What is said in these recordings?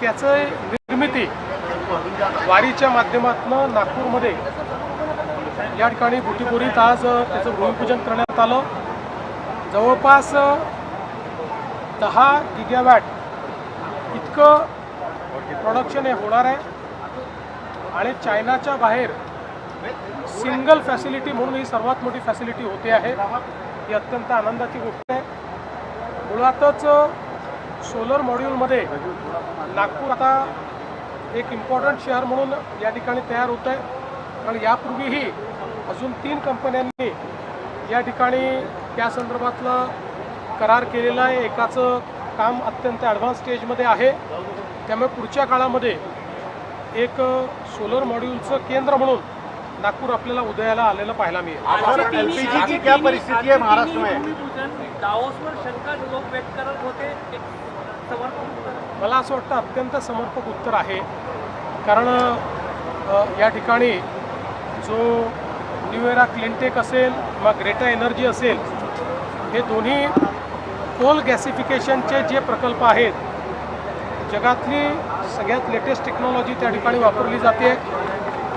त्याचं निर्मिती वारीच्या माध्यमातून नागपूरमध्ये या ठिकाणी बुटीबोरीत आज त्याचं भूमिपूजन करण्यात आलं। जवळपास 10 गिगावॅट इतकं प्रोडक्शन हे होणार आहे आणि चायनाच्या बाहेर सिंगल फॅसिलिटी म्हणून ही सर्वात मोठी फॅसिलिटी होते आहे। ही अत्यंत आनंदाची गोष्ट आहे। मुळातच सोलर मॉड्यूलमध्ये नागपूर आता एक इम्पॉर्टंट शहर म्हणून या ठिकाणी तयार होत आहे आणि यापूर्वीही अजून 3 कंपन्यांनी या ठिकाणी त्या संदर्भातला करार केलेला आहे। एकाचं काम अत्यंत ॲडव्हान्स स्टेजमध्ये आहे, त्यामुळे पुढच्या काळामध्ये एक सोलर मॉड्यूलचं केंद्र म्हणून नागपूर आपल्याला उदयाला आलेलं पाहायला मिळेल। एलपीजी की क्या परिस्थिती है महाराष्ट्र में? दावोसवर शंका लोक व्यक्त करत होते, मला असं वाटतं अत्यंत समर्पक उत्तर आहे, कारण या ठिकाणी जो न्यू एरा क्लिनटेक असेल किंवा ग्रेटा एनर्जी असेल, हे दोन्ही कोल गॅसिफिकेशनचे जे प्रकल्प आहेत, जगातली सगळ्यात लेटेस्ट टेक्नॉलॉजी त्या ठिकाणी वापरली जाते।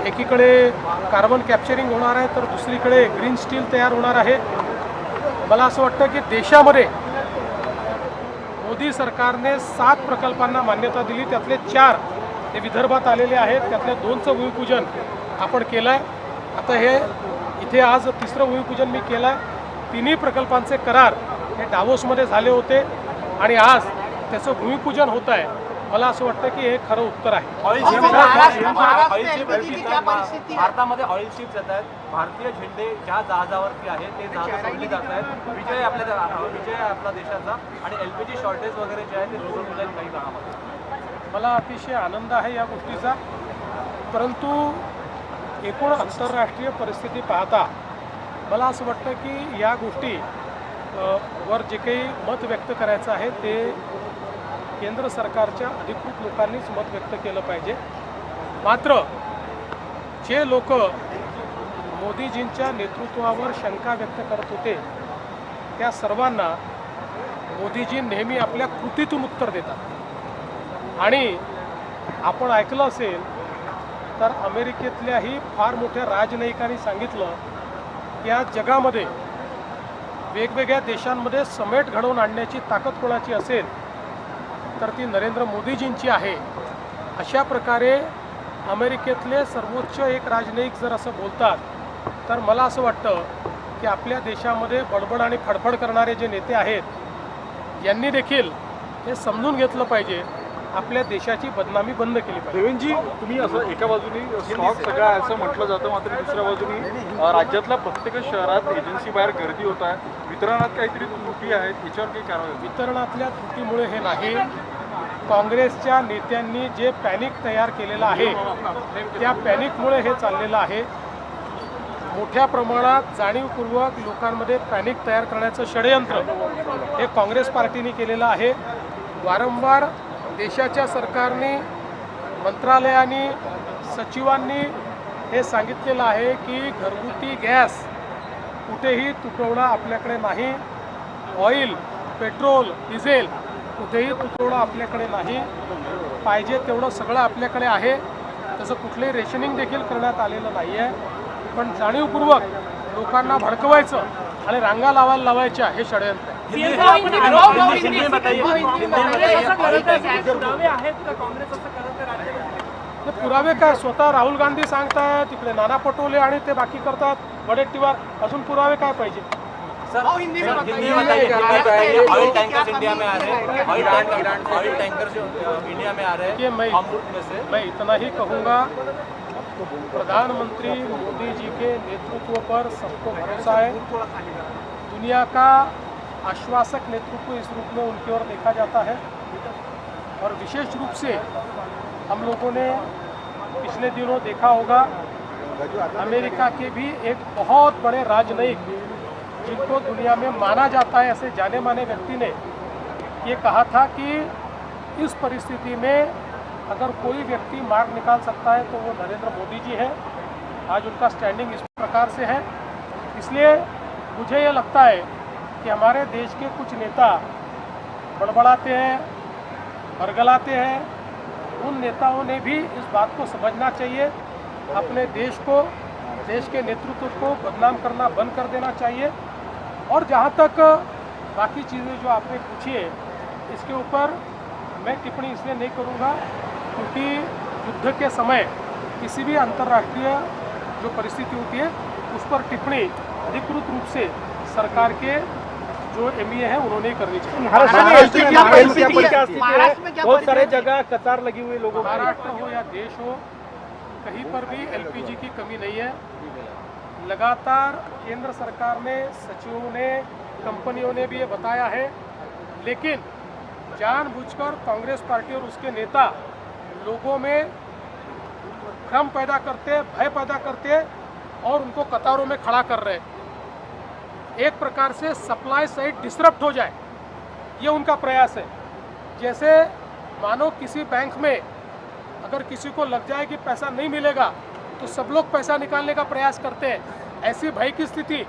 एकीकडे कार्बन कॅप्चरिंग होणार आहे तर दुसरीकडे ग्रीन स्टील तयार होणार आहे। मला असं वाटतं की देशामध्ये मोदी सरकारने 7 प्रकल्पांना मान्यता दिली, त्यातले 4 हे विदर्भात आलेले आहेत, त्यातल्या 2चं भूमिपूजन आपण केलं आहे। आता हे इथे आज 3रं भूमिपूजन मी केलं आहे। 3ही प्रकल्पांचे करार हे डावोसमध्ये झाले होते आणि आज त्याचं भूमिपूजन होत आहे। मला असं वाटतं की हे खरं उत्तर आहे। भारतामध्ये ऑइल शिप्स येत आहेत, भारतीय झेंडे ज्या जहाजावरती आहे ते जहाज सोडली जात आहेत, विजय आपला देशाचा, आणि एलपीजी शॉर्टेज वगैरे जे आहे ते दूर होत आहेत काही काळामध्ये। मला अतिशय आनंद आहे या गोष्टीचा, परंतु एकूण आंतरराष्ट्रीय परिस्थिती पाहता मला असं वाटतं की या गोष्टी वर जे काही मत व्यक्त करायचं आहे ते केंद्र सरकारच्या अधिकृत लोकांनीच मत व्यक्त केलं पाहिजे। मात्र जे लोक मोदीजींच्या नेतृत्वावर शंका व्यक्त करत होते त्या सर्वांना मोदीजी नेहमी आपल्या कृतीतून उत्तर देतात। आणि आपण ऐकलं असेल तर अमेरिकेतल्याही फार मोठ्या राजनयिकांनी सांगितलं की आज जगामध्ये वेगवेगळ्या देशांमध्ये समेट घडवून आणण्याची ताकद कोणाची असेल तर ती नरेंद्र मोदीजींची आहे। अशा प्रकारे अमेरिकेतले सर्वोच्च एक राजनयिक जर असं बोलतात तर मला असं वाटतं की आपल्या देशामध्ये बडबड आणि फडफड करणारे जे नेते आहेत यांनी देखील हे समजून घेतलं पाहिजे, आपल्या देशाची बदनामी बंद केली पाहिजे। देवेंद्रजी, तुम्ही असं एका बाजूनी स्टॉक सगळा असं म्हटलं जातं, मात्र दुसऱ्या बाजूनी राज्यातल्या प्रत्येक शहरात एजन्सी बाहेर गर्दी होत आहे, वितरणात काहीतरी त्रुटी आहेत, याच्यावर काही कारवाई? वितरणातल्या त्रुटीमुळे हे नाही, काँग्रेसच्या नेत्यांनी जे पॅनिक तयार केलेलं आहे त्या पॅनिकमुळे हे चाललेलं आहे। मोठ्या प्रमाणात जाणीवपूर्वक लोकांमध्ये पॅनिक तयार करण्याचं षडयंत्र हे काँग्रेस पार्टीने केलेलं आहे। वारंवार देशाच्या सरकारने, मंत्रालयांनी, सचिवांनी हे सांगितलेलं आहे की घरगुती गॅस कुठेही तुटवडा आपल्याकडे नाही, ऑइल, पेट्रोल, डिझेल कुठेही तुटवडा आपल्याकडे नाही, पाहिजे तेवढं सगळं आपल्याकडे आहे, त्याचं कुठलंही रेशनिंग देखील करण्यात आलेलं नाही आहे। पण जाणीवपूर्वक लोकांना भडकवायचं आणि रांगा लावायच्या हे षडयंत्र आहे। पुरावे काय? स्वतः राहुल गांधी सांगतायत, तिकडे नाना पटोले आणि ते बाकी करतात वडेट्टीवार, अजून पुरावे काय पाहिजे? ऑयल टैंकर्स इंडिया में आ रहे हैं, ऑयल टैंकर्स इंडिया में आ रहे हैं, मैं इतना ही कहूँगा, प्रधानमंत्री मोदी जी के नेतृत्व पर सबको भरोसा है। दुनिया का आश्वासक नेतृत्व इस रूप में उनकी ओर देखा जाता है और विशेष रूप से हम लोगों ने पिछले दिनों देखा होगा अमेरिका के भी एक बहुत बड़े राजनयिक जिनको दुनिया में माना जाता है, ऐसे जाने माने व्यक्ति ने ये कहा था कि इस परिस्थिति में अगर कोई व्यक्ति मार्ग निकाल सकता है तो वो नरेंद्र मोदी जी हैं। आज उनका स्टैंडिंग इस प्रकार से है, इसलिए मुझे ये लगता है कि हमारे देश के कुछ नेता बड़बड़ाते हैं, बरगलाते हैं उन नेताओं ने भी इस बात को समझना चाहिए, अपने देश को, देश के नेतृत्व को बदनाम करना बंद कर देना चाहिए। और जहाँ तक बाकी चीज़ें जो आपने पूछी है, इसके ऊपर मैं टिप्पणी इसलिए नहीं करूँगा क्योंकि युद्ध के समय किसी भी अंतर्राष्ट्रीय जो परिस्थिति होती है उस पर टिप्पणी अधिकृत रूप से सरकार के जो एमईए हैं उन्होंने ही करनी चाहिए। बहुत सारे जगह कतार लगी हुई लोगों की। महाराष्ट्र हो या देश हो, कहीं पर भी एलपीजी की कमी नहीं है। लगातार केंद्र सरकार ने, सचिवों ने, कंपनियों ने भी ये बताया है, लेकिन जानबूझकर कांग्रेस पार्टी और उसके नेता लोगों में भ्रम पैदा करते, भय पैदा करते और उनको कतारों में खड़ा कर रहे हैं। एक प्रकार से सप्लाई साइड डिसरप्ट हो जाए, ये उनका प्रयास है। जैसे मानो किसी बैंक में अगर किसी को लग जाए कि पैसा नहीं मिलेगा तो सब लोग पैसा निकालने का प्रयास करते हैं, ऐसी भय की स्थिति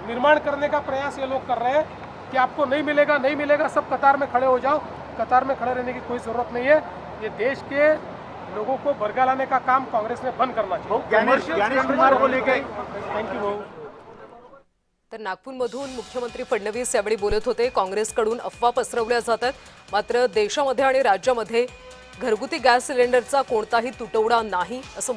निर्माण करने का प्रयास ये लोग कर रहे हैं कि आपको नहीं मिलेगा, नहीं मिलेगा, सब कतार में खड़े हो जाओ। कतार में खड़े रहने की कोई ज़रूरत नहीं है। ये देश के लोगों को बरगा लाने का काम काँग्रेस ने बंद करना चाहिए। थँक्यू भाऊ। तर नागपूरमधून मुख्यमंत्री फडणवीस यावेळी बोलत होते। काँग्रेसकडून अफवा पसरवल्या जातात, मात्र देशामध्ये आणि राज्यामध्ये घरगुती गॅस सिलेंडरचा कोणताही तुटवडा नाही असं